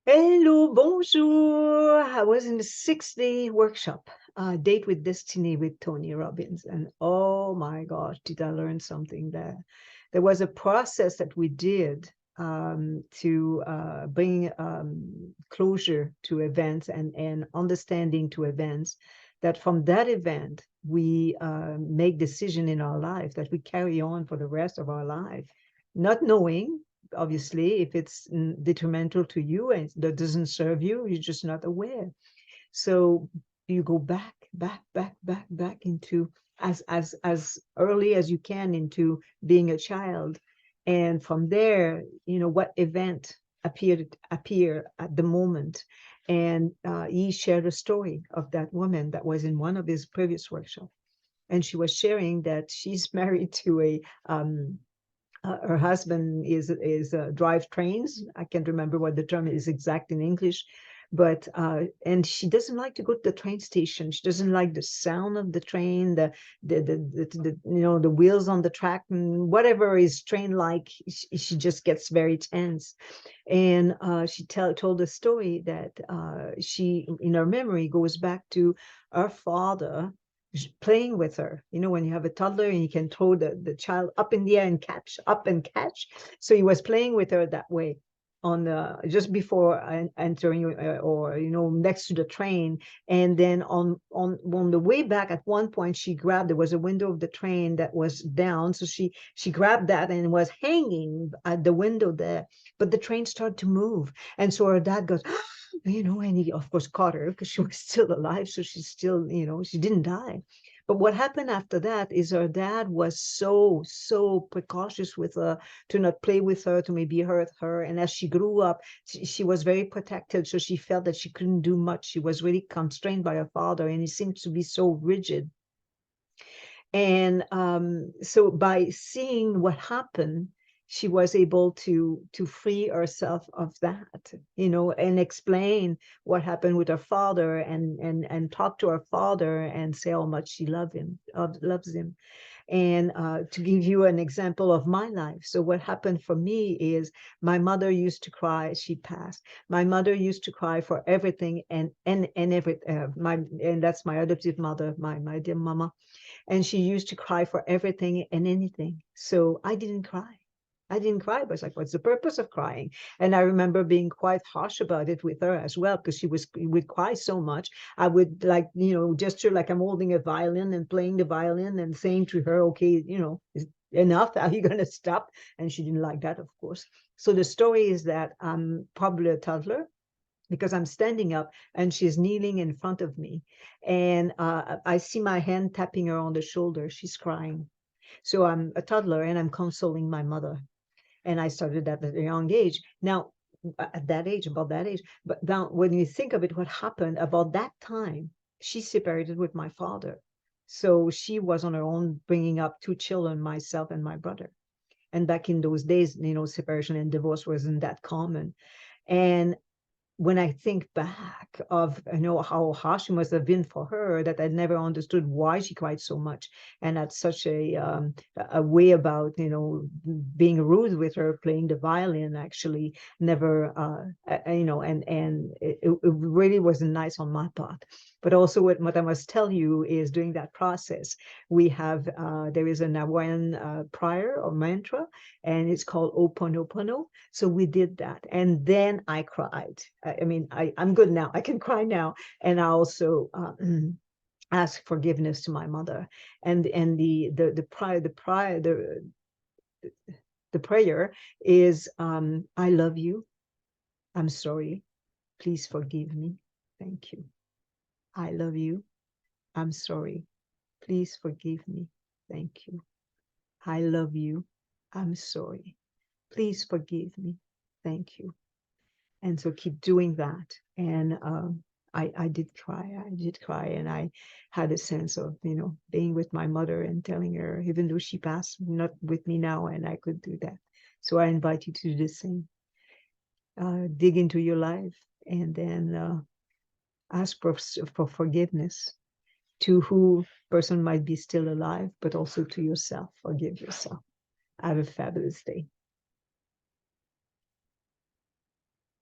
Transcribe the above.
Hello, bonjour. I was in the 6-day workshop, Date with Destiny with Tony Robbins. And oh my gosh, did I learn something there. There was a process that we did to bring closure to events and understanding to events, that from that event, we make decision in our life that we carry on for the rest of our life, not knowing obviously if it's detrimental to you and that doesn't serve you, you're just not aware. So you go back into as early as you can into being a child, and from there, what event appear at the moment. And he shared a story of that woman that was in one of his previous workshops, and she was sharing that she's married to a her husband is drive trains. I can't remember what the term is exact in English, but and she doesn't like to go to the train station. She doesn't like the sound of the train, the wheels on the track, and whatever is train like. She just gets very tense, and she told a story that she in her memory goes back to her father playing with her. When you have a toddler and you can throw the child up in the air and catch, up and catch. So he was playing with her that way on the just before entering or next to the train. And then on the way back, at one point she grabbed, there was a window of the train that was down, so she grabbed that and was hanging at the window there, but the train started to move, and so her dad goes, and he of course caught her because she was still alive, so she's still, she didn't die. But what happened after that is her dad was so precautious with her, to not play with her, to maybe hurt her. And as she grew up, she was very protected, so she felt that she couldn't do much. She was really constrained by her father, and he seemed to be so rigid. And so by seeing what happened, she was able to free herself of that, and explain what happened with her father, and talk to her father and say how much she loves him. And to give you an example of my life, so what happened for me is my mother used to cry. She passed. My mother used to cry for everything and every and that's my adoptive mother, my dear mama, and she used to cry for everything and anything. So I didn't cry. I didn't cry. I was like, what's the purpose of crying? And I remember being quite harsh about it with her as well, because she would cry so much. I would gesture like I'm holding a violin and playing the violin and saying to her, okay, enough. Are you going to stop? And she didn't like that, of course. So the story is that I'm probably a toddler, because I'm standing up and she's kneeling in front of me. And I see my hand tapping her on the shoulder. She's crying. So I'm a toddler and I'm consoling my mother. And I started at a young age. Now, at that age, about that age. But now, when you think of it, what happened about that time, she separated with my father. So she was on her own, bringing up two children, myself and my brother. And back in those days, separation and divorce wasn't that common. And when I think back of how harsh it must have been for her, that I never understood why she cried so much, and had such a way about being rude with her, playing the violin, actually never and it really wasn't nice on my part. But also what I must tell you is, during that process, we have there is an Hawaiian prayer or mantra, and it's called Oponopono. So we did that, and then I cried. I mean, I'm good now. I can cry now. And I also ask forgiveness to my mother. And the prayer is, I love you. I'm sorry. Please forgive me. Thank you. I love you. I'm sorry. Please forgive me. Thank you. I love you. I'm sorry. Please forgive me. Thank you. And so keep doing that. And I did cry, and I had a sense of being with my mother and telling her, even though she passed, not with me now, and I could do that. So I invite you to do the same. Dig into your life, and then ask for forgiveness to who person might be still alive, but also to yourself. Forgive yourself. Have a fabulous day.